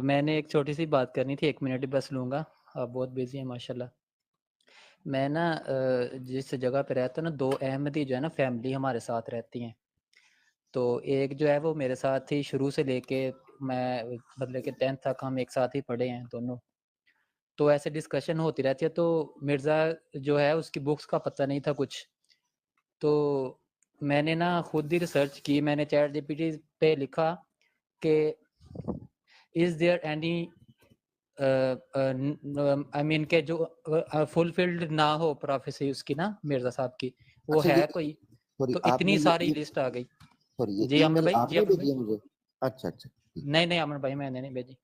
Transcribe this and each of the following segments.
میں نے ایک چھوٹی سی بات کرنی تھی، 1 منٹ ہی بس لوں گا، آپ بہت بزی ہیں ماشاءاللہ۔ میں نا جس جگہ پہ رہتا ہوں نا، 2 احمدی جو ہے نا فیملی ہمارے ساتھ رہتی ہیں۔ تو ایک جو ہے وہ میرے ساتھ ہی شروع سے لے کے میں مطلب کہ 10th تک ہم ایک ساتھ ہی پڑھے ہیں دونوں۔ تو ایسے ڈسکشن ہوتی رہتی ہے، تو مرزا جو ہے اس کی بکس کا پتہ نہیں تھا کچھ، تو میں نے نا خود ہی ریسرچ کی، میں نے چیٹ جی پی ٹی پہ لکھا کہ از دیئر اینی آئی مین کہ جو فلفلڈ نہ ہو پروفیسی اس کی نا مرزا صاحب کی، وہ اچھا ہے یہ کوئی، سوری تو آپ نے اتنی ساری یہ لسٹ آ گئی۔ سوری یہ جی ای امن میل بھائی، آپ جی نے امن بھائی، بھیجی ہے مجھے؟ اچھا اچھا ٹھیک۔ نہیں نہیں امن بھائی میں نے نہیں بھیجی۔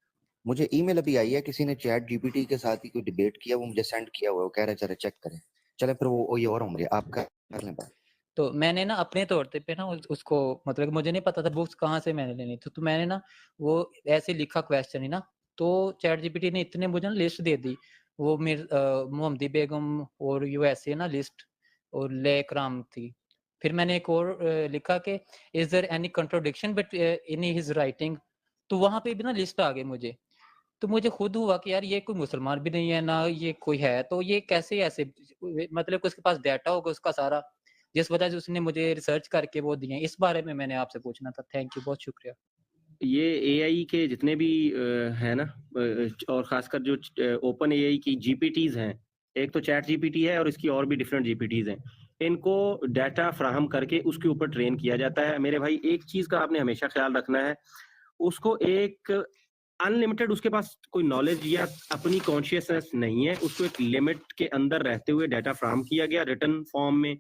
مجھے ای میل ابھی آئی ہے، کسی نے چیٹ جی پی ٹی کے ساتھ ہی کوئی ڈیبیٹ کیا، وہ مجھے سینڈ کیا ہوا ہے، وہ کہہ رہے چلے چیک کریں۔ چلیں پھر وہ یہ اور عمر آپ کا کر لیں بات۔ تو میں نے نا اپنے طور پہ نا اس کو مطلب کہ مجھے نہیں پتا تھا بکس کہاں سے میں نے لینی تھی، تو میں نے نا وہ ایسے لکھا کویسچن ہی نا، تو چیٹ جی پی ٹی نے اتنے مجھے نا لسٹ دے دی، وہ محمدی بیگم اور یو ایس اے نا لسٹ، اور لے کرام تھی۔ پھر میں نے ایک اور لکھا کہ is there any contradiction but in his writing, تو وہاں پہ بھی نا لسٹ آ گئی مجھے۔ تو مجھے خود ہوا کہ یار یہ کوئی مسلمان بھی نہیں ہے نہ یہ کوئی ہے، تو یہ کیسے ایسے مطلب کہ اس کے پاس ڈیٹا ہوگا اس کا سارا، جس وجہ سے اس نے مجھے ریسرچ کر کے وہ دیے ہیں۔ اس بارے میں نے آپ سے پوچھنا تھا۔ تھینک یو، بہت شکریہ۔ یہ اے آئی کے جتنے بھی ہیں نا، اور خاص کر جو اوپن اے آئی کی جی پی ٹیز ہیں، ایک تو چیٹ جی پی ٹی ہے اور اس کی اور بھی ڈفرینٹ جی پی ٹیز ہیں، ان کو ڈیٹا فراہم کر کے اس کے اوپر ٹرین کیا جاتا ہے۔ میرے بھائی ایک چیز کا آپ نے ہمیشہ خیال رکھنا ہے، اس کو ایک انلمیٹڈ اس کے پاس کوئی نالج یا اپنی کانشیسنس نہیں ہے، اس کو ایک لمٹ کے اندر رہتے ہوئے ڈیٹا فراہم کیا گیا ریٹن فارم میں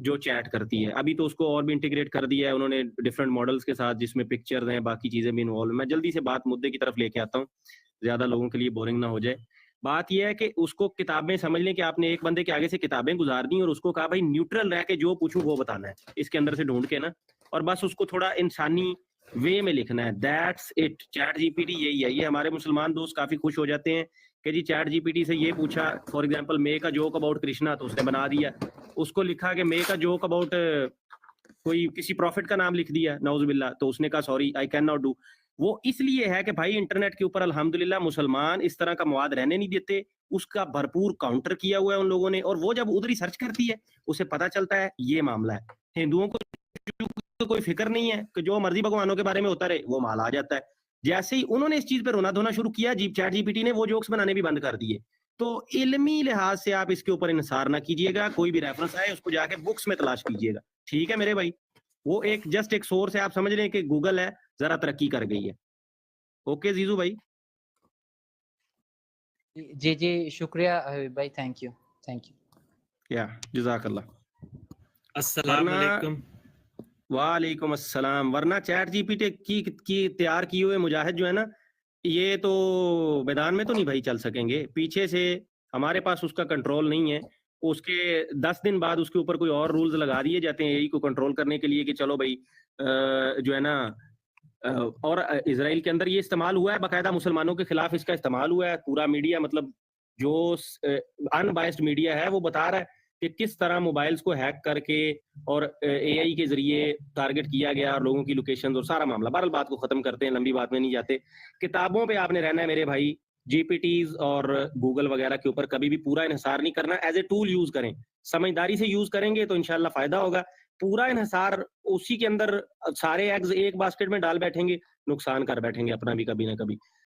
جو چیٹ کرتی ہے۔ ابھی تو اس کو اور بھی انٹیگریٹ کر دیا ہے انہوں نے ڈفرینٹ ماڈلز کے ساتھ، جس میں پکچرز ہیں، باقی چیزیں بھی انوالو ہیں۔ میں جلدی سے بات مدے کی طرف لے کے آتا ہوں، زیادہ لوگوں کے لیے بورنگ نہ ہو جائے۔ بات یہ ہے کہ اس کو کتابیں سمجھ لیں کہ آپ نے ایک بندے کے آگے سے کتابیں گزار دی اور اس کو کہا بھائی نیوٹرل رہ کے جو پوچھوں وہ بتانا ہے اس کے اندر سے ڈھونڈ کے نا، اور بس اس کو تھوڑا انسانی وے میں لکھنا ہے۔ That's it. ChatGPT یہی ہے۔ یہ ہمارے مسلمان دوست کافی خوش ہو جاتے ہیں کہ جی چیٹ جی پی ٹی سے یہ پوچھا، for example make a joke about Krishna, تو اس نے بنا دیا۔ اس کو لکھا کہ میک اے جوک اباؤٹ کوئی کسی پروفٹ کا نام لکھ دیا نعوذ باللہ، تو اس نے کہا sorry I can not do. وہ اس لیے ہے کہ بھائی انٹرنیٹ کے اوپر الحمدللہ مسلمان اس طرح کا مواد رہنے نہیں دیتے، اس کا بھرپور کاؤنٹر کیا ہوا ہے ان لوگوں نے، اور وہ جب ادھر ہی سرچ کرتی ہے اسے پتا چلتا ہے یہ معاملہ ہے۔ ہندوؤں کو کوئی فکر نہیں ہے کہ جو مرضی بھگوانوں کے بارے میں ہوتا رہے، وہ مال آ جاتا ہے۔ جیسے ہی انہوں نے اس چیز پہ رونا دھونا شروع کیا، چیٹ جی پی ٹی نے وہ جوکس بنانے بھی بند کر دیے۔ تو علمی لحاظ سے آپ اس کے اوپر انحصار نہ کیجیے گا، کوئی بھی ریفرنس آئے اس کو جا کے بکس میں تلاش کیجیے گا، ٹھیک ہے میرے بھائی؟ وہ ایک جسٹ ایک سورس ہے، آپ سمجھ لیں کہ گوگل ہے، ذرا ترقی کر گئی ہے۔ اوکے زیزو بھائی؟ جی جی شکریہ حبیب بھائی، تھینک یو تھینک یو۔ یا جزاک اللہ۔ السلام علیکم۔ وعلیکم السلام۔ ورنہ چیٹ جی پی ٹی کی تیار کیے ہوئے مجاہد جو ہے نا، یہ تو میدان میں تو نہیں بھائی چل سکیں گے، پیچھے سے ہمارے پاس اس کا کنٹرول نہیں ہے۔ اس کے 10 دن بعد اس کے اوپر کوئی اور رولز لگا دیے جاتے ہیں اے ای کو کنٹرول کرنے کے لیے کہ چلو بھائی جو ہے نا، اور اسرائیل کے اندر یہ استعمال ہوا ہے باقاعدہ، مسلمانوں کے خلاف اس کا استعمال ہوا ہے۔ پورا میڈیا، مطلب جو ان بائسڈ میڈیا ہے، وہ بتا رہا ہے کہ کس طرح موبائلز کو ہیک کر کے اور اے آئی کے ذریعے ٹارگٹ کیا گیا اور لوگوں کی لوکیشنز اور سارا معاملہ۔ بہرحال بات کو ختم کرتے ہیں، لمبی بات میں نہیں جاتے۔ کتابوں پہ آپ نے رہنا ہے میرے بھائی، جی پی ٹیز اور گوگل وغیرہ کے اوپر کبھی بھی پورا انحصار نہیں کرنا۔ ایز اے ٹول یوز کریں، سمجھداری سے یوز کریں گے تو انشاءاللہ فائدہ ہوگا۔ پورا انحصار اسی کے اندر سارے ایگز ایک باسکٹ میں ڈال بیٹھیں گے، نقصان کر بیٹھیں گے اپنا بھی کبھی نہ کبھی۔